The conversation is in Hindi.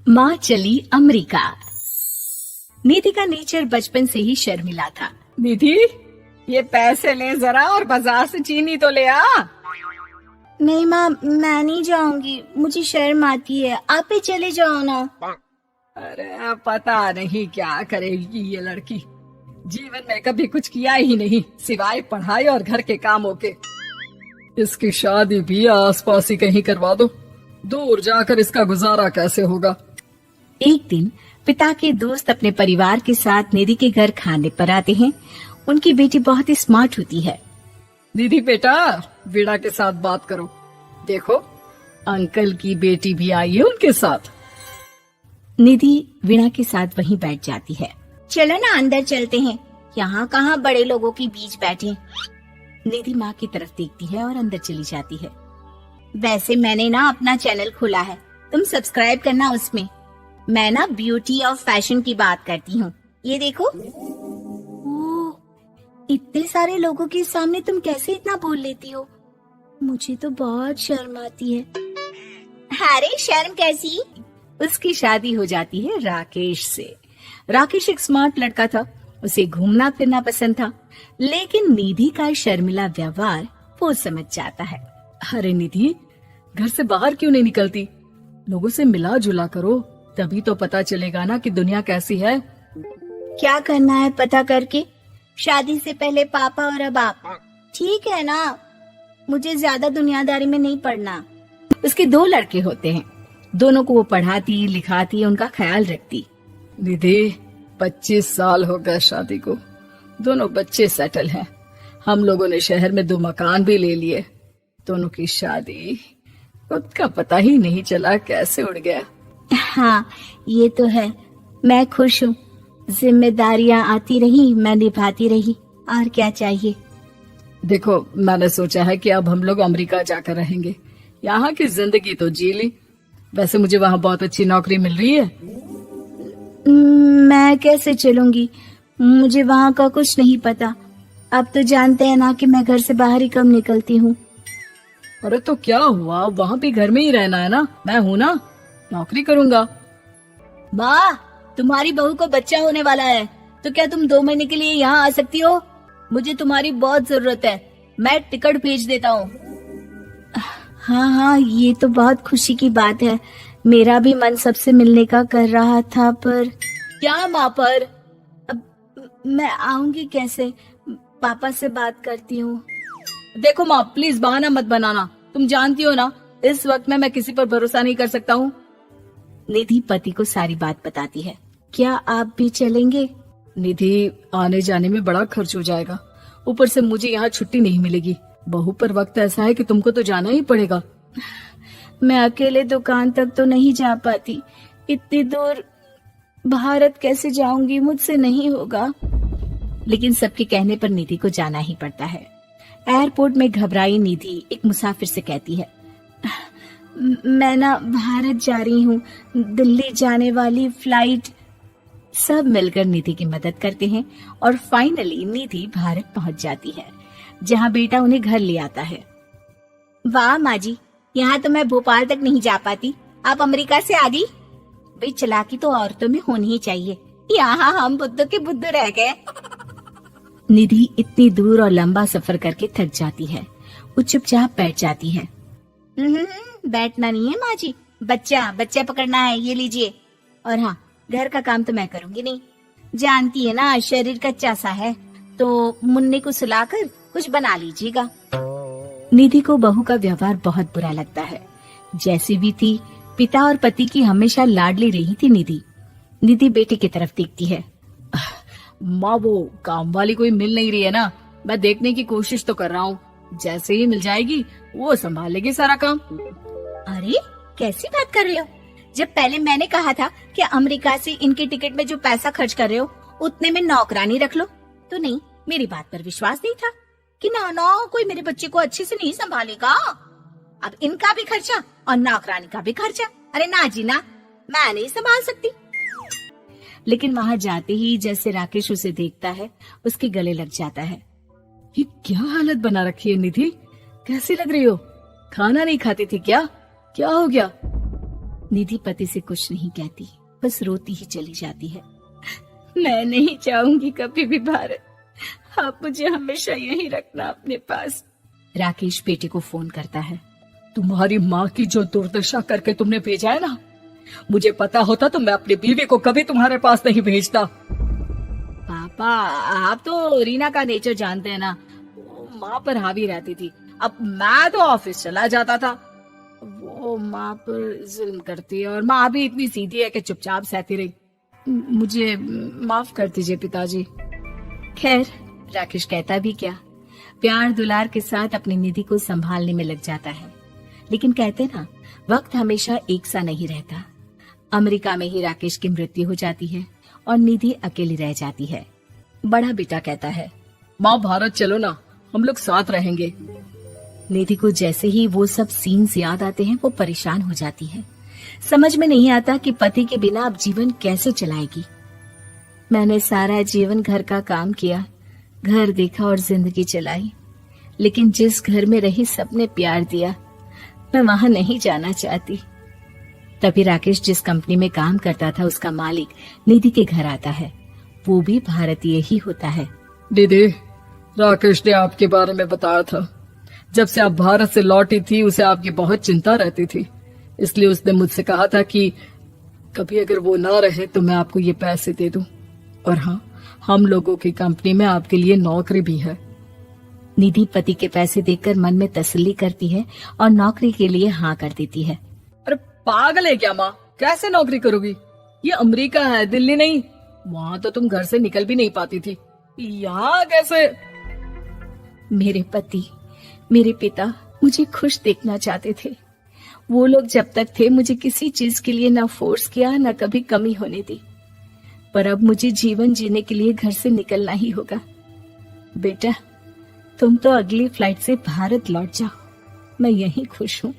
माँ चली अमेरिका। निधि का नेचर बचपन से ही शर्मिला था। निधि, ये पैसे ले जरा और बाजार से चीनी तो ले आ। नहीं माँ, मैं नहीं जाऊंगी, मुझे शर्म आती है, आप ही चले जाओ ना। अरे पता नहीं क्या करेगी ये लड़की, जीवन में कभी कुछ किया ही नहीं सिवाय पढ़ाई और घर के कामों के। इसकी शादी भी आसपास ही कहीं करवा दो, दूर जाकर इसका गुजारा कैसे होगा। एक दिन पिता के दोस्त अपने परिवार के साथ निधि के घर खाने पर आते हैं। उनकी बेटी बहुत ही स्मार्ट होती है। निधि बेटा, वीणा के साथ बात करो, देखो अंकल की बेटी भी आई है उनके साथ। निधि वीणा के साथ वहीं बैठ जाती है। चलो ना अंदर चलते हैं, यहाँ कहाँ बड़े लोगों के बीच बैठे। निधि माँ की तरफ देखती है और अंदर चली जाती है। वैसे मैंने ना अपना चैनल खोला है, तुम सब्सक्राइब करना उसमें। मैं ना ब्यूटी और फैशन की बात करती हूँ, ये देखो। ओह, इतने सारे लोगों के सामने तुम कैसे इतना बोल लेती हो? मुझे तो बहुत शर्म आती है। अरे शर्म कैसी? उसकी शादी हो जाती है राकेश से। राकेश एक स्मार्ट लड़का था, उसे घूमना फिरना पसंद था, लेकिन निधि का शर्मिला व्यवहार वो समझ जाता है। अरे निधि, घर से बाहर क्यों नहीं निकलती? लोगों से मिला जुला करो, तभी तो पता चलेगा ना कि दुनिया कैसी है। क्या करना है पता करके? शादी से पहले पापा और अब आप, ठीक है ना? मुझे ज्यादा दुनियादारी में नहीं पड़ना। उसके 2 लड़के होते हैं, दोनों को वो पढ़ाती लिखाती उनका ख्याल रखती। निधि, 25 साल हो गए शादी को, दोनों बच्चे सेटल हैं। हम लोगों ने शहर में 2 मकान भी ले लिए। दोनों की शादी खुद का पता ही नहीं चला कैसे उड़ गया। हाँ ये तो है, मैं खुश हूँ। जिम्मेदारियाँ आती रही, मैं निभाती रही, और क्या चाहिए। देखो, मैंने सोचा है कि अब हम लोग अमेरिका जाकर रहेंगे। यहाँ की जिंदगी तो जी ली, वैसे मुझे वहाँ बहुत अच्छी नौकरी मिल रही है। मैं कैसे चलूंगी, मुझे वहाँ का कुछ नहीं पता। अब तो जानते हैं ना कि मैं घर से बाहर ही कम निकलती हूँ। अरे तो क्या हुआ, वहाँ भी घर में ही रहना है ना, मैं हूँ ना, नौकरी करूँगा। माँ, तुम्हारी बहू को बच्चा होने वाला है, तो क्या तुम 2 महीने के लिए यहाँ आ सकती हो? मुझे तुम्हारी बहुत जरूरत है, मैं टिकट भेज देता हूँ। हाँ हाँ, ये तो बहुत खुशी की बात है। मेरा भी मन सबसे मिलने का कर रहा था, पर क्या माँ पर? अब मैं आऊंगी कैसे? पापा से बात करती हूँ। देखो माँ, प्लीज बहाना मत बनाना, तुम जानती हो ना इस वक्त में मैं किसी पर भरोसा नहीं कर सकता हूँ। निधि पति को सारी बात बताती है। क्या आप भी चलेंगे? निधि, आने जाने में बड़ा खर्च हो जाएगा, ऊपर से मुझे यहाँ छुट्टी नहीं मिलेगी। बहू पर वक्त ऐसा है कि तुमको तो जाना ही पड़ेगा। मैं अकेले दुकान तक तो नहीं जा पाती, इतनी दूर भारत कैसे जाऊंगी, मुझसे नहीं होगा। लेकिन सबके कहने पर निधि को जाना ही पड़ता है। एयरपोर्ट में घबराई निधि एक मुसाफिर से कहती है, मैं ना भारत जा रही हूँ, दिल्ली जाने वाली फ्लाइट। सब मिलकर निधि की मदद करते हैं और फाइनली निधि भारत पहुंच जाती है, जहां बेटा उन्हें घर ले आता है। वाह माँ जी, यहाँ तो मैं भोपाल तक नहीं जा पाती, आप अमेरिका से आ गई। भाई चालाकी तो औरतों में होनी ही चाहिए, यहाँ हम बुद्धू के बुद्धू रह गए। निधि इतनी दूर और लंबा सफर करके थक जाती है, वो चुपचाप बैठ जाती है। बैठना नहीं है माँ जी, बच्चा पकड़ना है, ये लीजिए। और हाँ, घर का काम तो मैं करूंगी नहीं, जानती है ना शरीर कच्चा सा है, तो मुन्ने को सुलाकर कुछ बना लीजिएगा। निधि को बहू का व्यवहार बहुत बुरा लगता है। जैसी भी थी, पिता और पति की हमेशा लाडली रही थी निधि। निधि बेटे की तरफ देखती है। माँ, वो काम वाली कोई मिल नहीं रही है ना, मैं देखने की कोशिश तो कर रहा हूँ, जैसे ही मिल जाएगी वो संभालेगी सारा काम। अरे कैसी बात कर रहे हो? जब पहले मैंने कहा था कि अमेरिका से इनके टिकट में जो पैसा खर्च कर रहे हो उतने में नौकरानी रख लो, तो नहीं, मेरी बात पर विश्वास नहीं था कि ना कोई मेरे बच्चे को अच्छे से नहीं संभालेगा। अब इनका भी खर्चा और नौकरानी का भी खर्चा। अरे ना जी ना, मैं नहीं संभाल सकती। लेकिन वहाँ जाते ही जैसे राकेश उसे देखता है, उसके गले लग जाता है। ये क्या हालत बना रखी है निधि, कैसी लग रही हो? खाना नहीं खाती थी क्या हो गया? निधि पति से कुछ नहीं कहती, बस रोती ही चली जाती है। मैं नहीं चाहूंगी कभी भी भारत, आप मुझे हमेशा यहीं रखना अपने पास। राकेश बेटे को फोन करता है। तुम्हारी माँ की जो दुर्दशा करके तुमने भेजा है ना, मुझे पता होता तो मैं अपनी बीवी को कभी तुम्हारे पास नहीं भेजता। पापा, आप तो रीना का नेचर जानते हैं ना, वो माँ पर हावी रहती थी। अब मैं तो ऑफिस चला जाता था, वो माँ पर जुल्म करती है, और माँ भी इतनी सीधी है कि चुपचाप सहती रही। मुझे माफ कर दीजिए पिताजी। खैर, राकेश कहता भी क्या, प्यार दुलार के साथ अपनी निधि को संभालने में लग जाता है। लेकिन कहते ना, वक्त हमेशा एक सा नहीं रहता। अमेरिका में ही राकेश की मृत्यु हो जाती है और निधि अकेली रह जाती है। बड़ा बेटा कहता है, माँ भारत चलो ना, हम लोग साथ रहेंगे। निधि को जैसे ही वो सब सीन्स याद आते हैं वो परेशान हो जाती है। समझ में नहीं आता कि पति के बिना अब जीवन कैसे चलाएगी। मैंने सारा जीवन घर का काम किया, घर देखा और जिंदगी चलाई, लेकिन जिस घर में रही सबने प्यार दिया, मैं वहां नहीं जाना चाहती। तभी राकेश जिस कंपनी में काम करता था उसका मालिक निधि के घर आता है। वो भी भारतीय ही होता है। दीदी, राकेश ने आपके बारे में बताया था। जब से आप भारत से लौटी थी उसे आपकी बहुत चिंता रहती थी, इसलिए उसने मुझसे कहा था कि कभी अगर वो ना रहे तो मैं आपको ये पैसे दे दूं। और हाँ, हम लोगों की कंपनी में आपके लिए नौकरी भी है। निधि पति के पैसे देखकर मन में तसल्ली करती है और नौकरी के लिए हाँ कर देती है। अरे पागल है क्या माँ, कैसे नौकरी करोगी? ये अमेरिका है, दिल्ली नहीं। वहाँ तो तुम घर से निकल भी नहीं पाती थी, यहाँ कैसे? मेरे पति, मेरे पिता मुझे खुश देखना चाहते थे। वो लोग जब तक थे मुझे किसी चीज के लिए ना फोर्स किया, ना कभी कमी होने दी। पर अब मुझे जीवन जीने के लिए घर से निकलना ही होगा। बेटा, तुम तो अगली फ्लाइट से भारत लौट जाओ, मैं यहीं खुश हूँ।